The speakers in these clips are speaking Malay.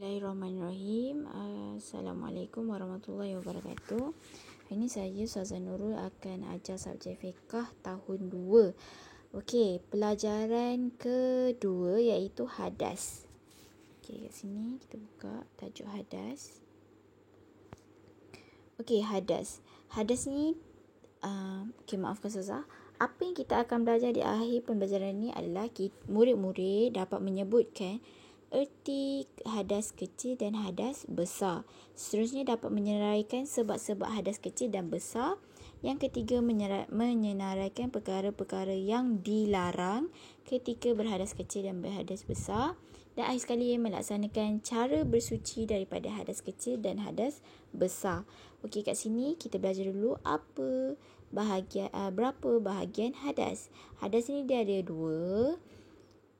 Bismillahirrahmanirrahim. Assalamualaikum warahmatullahi wabarakatuh. Hari ini saya Ustazah Nurul akan ajar subjek fiqh tahun 2. Okey, pelajaran kedua iaitu hadas. Okey, kat sini kita buka tajuk hadas. Okey, hadas. Hadas ni maafkan Ustazah. Apa yang kita akan belajar di akhir pembelajaran ni adalah murid-murid dapat menyebutkan erti hadas kecil dan hadas besar. Seterusnya dapat menyeraikan sebab-sebab hadas kecil dan besar. Yang ketiga, menyenaraikan perkara-perkara yang dilarang ketika berhadas kecil dan berhadas besar. Dan akhir sekali, melaksanakan cara bersuci daripada hadas kecil dan hadas besar. Okey, kat sini kita belajar dulu berapa bahagian hadas. Hadas ni dia ada 2.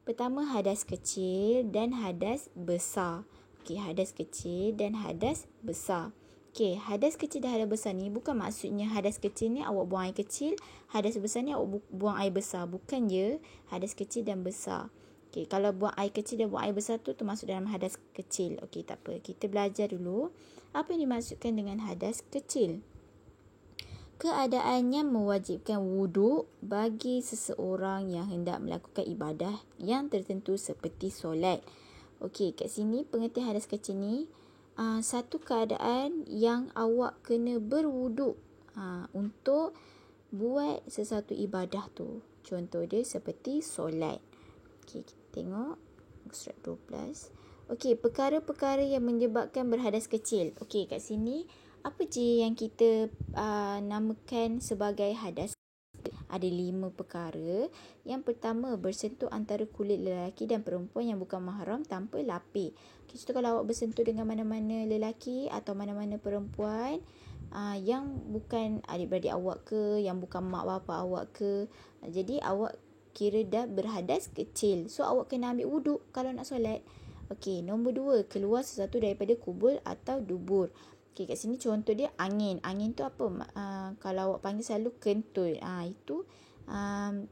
Pertama, hadas kecil dan hadas besar. Okey, hadas kecil dan hadas besar. Okey, hadas kecil dan hadas besar ni bukan maksudnya hadas kecil ni awak buang air kecil, hadas besar ni awak buang air besar. Bukan je hadas kecil dan besar. Okey, kalau buang air kecil dan buang air besar tu termasuk dalam hadas kecil. Okey, tak apa. Kita belajar dulu apa yang dimaksudkan dengan hadas kecil. Keadaannya mewajibkan wuduk bagi seseorang yang hendak melakukan ibadah yang tertentu seperti solat. Okey, kat sini pengertian hadas kecil ni satu keadaan yang awak kena berwuduk untuk buat sesuatu ibadah tu. Contoh dia seperti solat. Okey, kita tengok surat 12. Okey, perkara-perkara yang menyebabkan berhadas kecil. Okey, kat sini apa je yang kita namakan sebagai hadas? Ada 5 perkara. Yang pertama, bersentuh antara kulit lelaki dan perempuan yang bukan mahram tanpa lapik. Okay, contoh kalau awak bersentuh dengan mana-mana lelaki atau mana-mana perempuan yang bukan adik-beradik awak ke, yang bukan mak bapak awak ke. Jadi awak kira dah berhadas kecil. So awak kena ambil wuduk kalau nak solat. Okey, nombor 2, keluar sesuatu daripada kubur atau dubur. Okey, kat sini contoh dia angin. Angin tu apa? Kalau awak panggil selalu kentut. Itu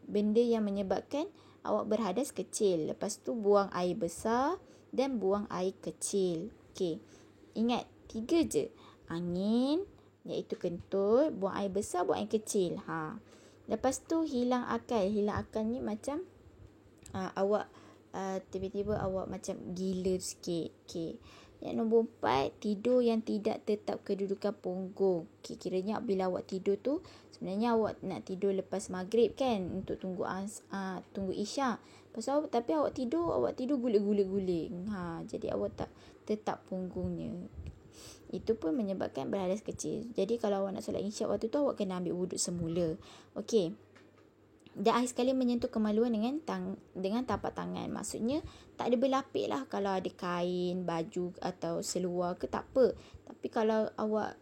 benda yang menyebabkan awak berhadas kecil. Lepas tu buang air besar dan buang air kecil. Okey, ingat 3 je. Angin, iaitu kentut, buang air besar, buang air kecil. Lepas tu hilang akal. Hilang akal ni macam awak tiba-tiba awak macam gila sikit. Okey. Yang nombor 4, tidur yang tidak tetap kedudukan punggung. Okay, kiranya bila awak tidur tu, sebenarnya awak nak tidur lepas maghrib kan, untuk tunggu isyak. Tapi awak tidur guling-guling. Jadi awak tak tetap punggungnya. Itu pun menyebabkan berhadas kecil. Jadi kalau awak nak solat isyak waktu tu, awak kena ambil wuduk semula. Okey. Dan akhir sekali menyentuh kemaluan dengan tapak tangan. Maksudnya tak ada berlapik lah. Kalau ada kain, baju atau seluar ke tak apa. Tapi kalau awak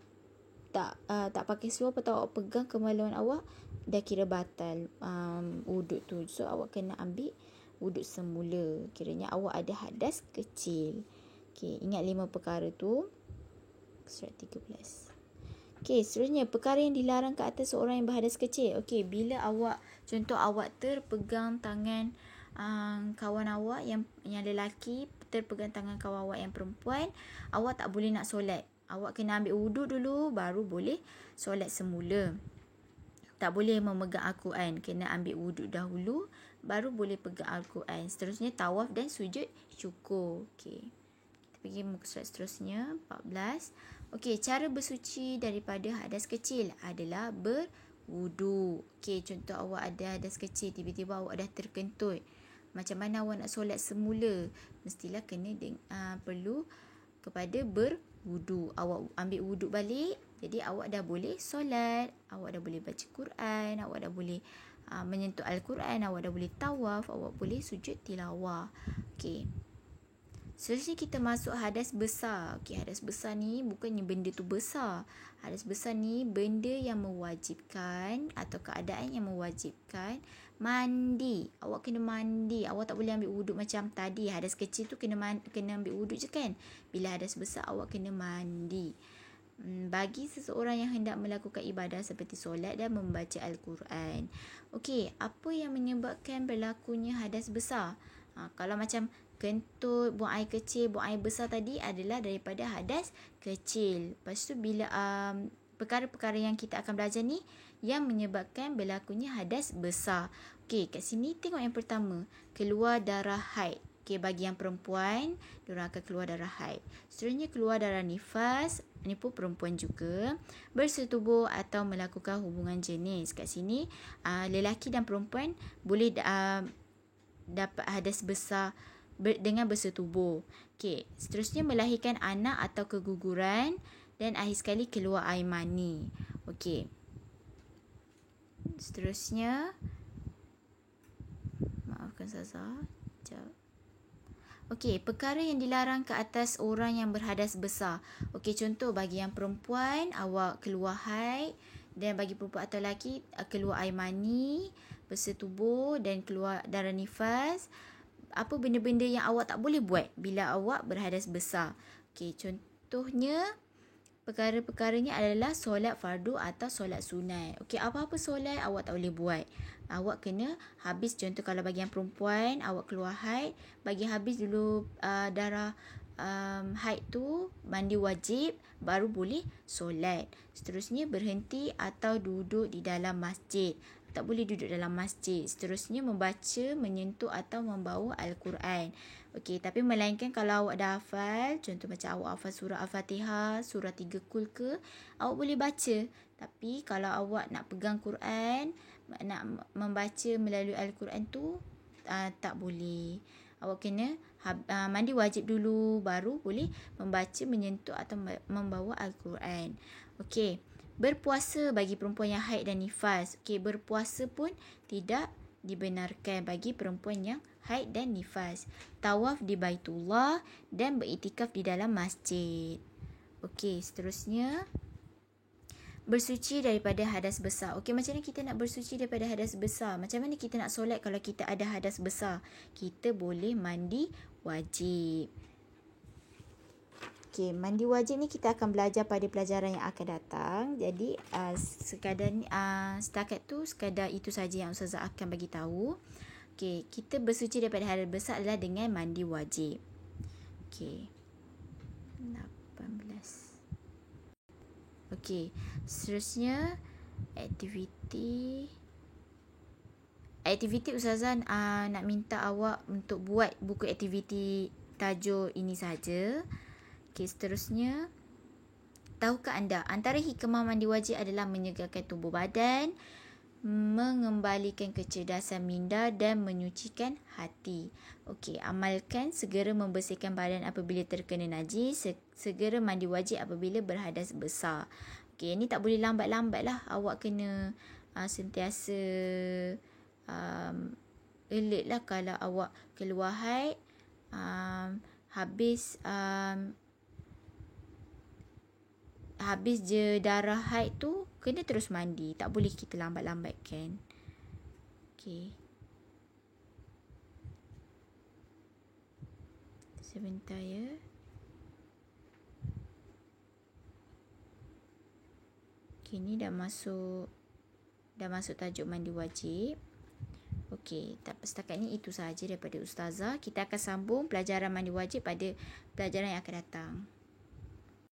tak pakai seluar atau awak pegang kemaluan awak, dah kira batal wuduk tu. So awak kena ambil wuduk semula. Kiranya awak ada hadas kecil. Okay, ingat 5 perkara tu. Surat 13. Okey, seterusnya perkara yang dilarang ke atas seorang yang berhadas kecil. Okey, bila contoh awak terpegang tangan kawan awak yang lelaki, terpegang tangan kawan awak yang perempuan, awak tak boleh nak solat. Awak kena ambil wuduk dulu baru boleh solat semula. Tak boleh memegang Al-Quran, kena ambil wuduk dahulu baru boleh pegang Al-Quran. Seterusnya tawaf dan sujud syukur. Okey. Pergi muka surat seterusnya 14. Okey, cara bersuci daripada hadas kecil adalah berwuduk. Okey, contoh awak ada hadas kecil, tiba-tiba awak dah terkentut. Macam mana awak nak solat semula? Mestilah perlu kepada berwuduk. Awak ambil wuduk balik, jadi awak dah boleh solat, awak dah boleh baca Quran, awak dah boleh menyentuh Al-Quran, awak dah boleh tawaf, awak boleh sujud tilawah. Okey. Seterusnya kita masuk hadas besar. Okey, hadas besar ni bukannya benda tu besar. Hadas besar ni benda yang mewajibkan atau keadaan yang mewajibkan mandi. Awak kena mandi. Awak tak boleh ambil wuduk macam tadi. Hadas kecil tu kena ambil wuduk je kan. Bila hadas besar awak kena mandi. Bagi seseorang yang hendak melakukan ibadah seperti solat dan membaca Al-Quran. Okey, apa yang menyebabkan berlakunya hadas besar? Kalau macam kentut, buang air kecil, buang air besar tadi adalah daripada hadas kecil. Lepas tu bila perkara-perkara yang kita akan belajar ni yang menyebabkan berlakunya hadas besar. Okey, kat sini tengok yang pertama, keluar darah haid. Okey, bagi yang perempuan, diorang akan keluar darah haid. Seterusnya keluar darah nifas, ini pun perempuan juga. Bersetubuh atau melakukan hubungan jenis. Kat sini lelaki dan perempuan boleh dapat hadas besar dengan bersetubuh. Okey, seterusnya melahirkan anak atau keguguran dan akhir sekali keluar air mani. Okey. Seterusnya, maafkan Saza. Sekejap. Okey, perkara yang dilarang ke atas orang yang berhadas besar. Okey, contoh bagi yang perempuan, awak keluar haid, dan bagi perempuan atau lelaki keluar air mani, bersetubuh dan keluar darah nifas. Apa benda-benda yang awak tak boleh buat bila awak berhadas besar? Okey, contohnya perkara-perkaranya adalah solat fardu atau solat sunat. Okey, apa-apa solat awak tak boleh buat. Awak kena habis, contoh kalau bagi yang perempuan, awak keluar haid, bagi habis dulu darah haid tu, mandi wajib, baru boleh solat. Seterusnya berhenti atau duduk di dalam masjid. Tak boleh duduk dalam masjid. Seterusnya membaca, menyentuh atau membawa Al-Quran. Okey, tapi melainkan kalau awak dah hafal, contoh macam awak hafal surah Al-Fatihah, surah 3 kul ke, awak boleh baca. Tapi kalau awak nak pegang Quran, nak membaca melalui Al-Quran tu, tak boleh. Awak kena mandi wajib dulu, baru boleh membaca, menyentuh atau membawa Al-Quran. Okey, berpuasa bagi perempuan yang haid dan nifas. Okey, berpuasa pun tidak dibenarkan bagi perempuan yang haid dan nifas. Tawaf di Baitullah dan beriktikaf di dalam masjid. Okey, seterusnya bersuci daripada hadas besar. Okey, macam mana kita nak bersuci daripada hadas besar? Macam mana kita nak solat kalau kita ada hadas besar? Kita boleh mandi wajib. Okey, mandi wajib ni kita akan belajar pada pelajaran yang akan datang. Jadi setakat tu sekadar itu saja yang Ustazah akan bagi tahu. Okey, kita bersuci daripada hadas besar adalah dengan mandi wajib. Okey. 18. Okey, seterusnya aktiviti Ustazah nak minta awak untuk buat buku aktiviti tajuk ini saja. Okey, seterusnya, tahukah anda antara hikmah mandi wajib adalah menyegarkan tubuh badan, mengembalikan kecerdasan minda dan menyucikan hati. Okey, amalkan segera membersihkan badan apabila terkena najis, segera mandi wajib apabila berhadas besar. Okey, ini tak boleh lambat-lambat lah. Awak kena sentiasa alert lah kalau awak keluar haid, habis je darah haid tu, kena terus mandi. Tak boleh kita lambat-lambatkan. Okey. Sebentar ya. Okey, ni dah masuk tajuk mandi wajib. Okey, setakat ni itu sahaja daripada Ustazah. Kita akan sambung pelajaran mandi wajib pada pelajaran yang akan datang.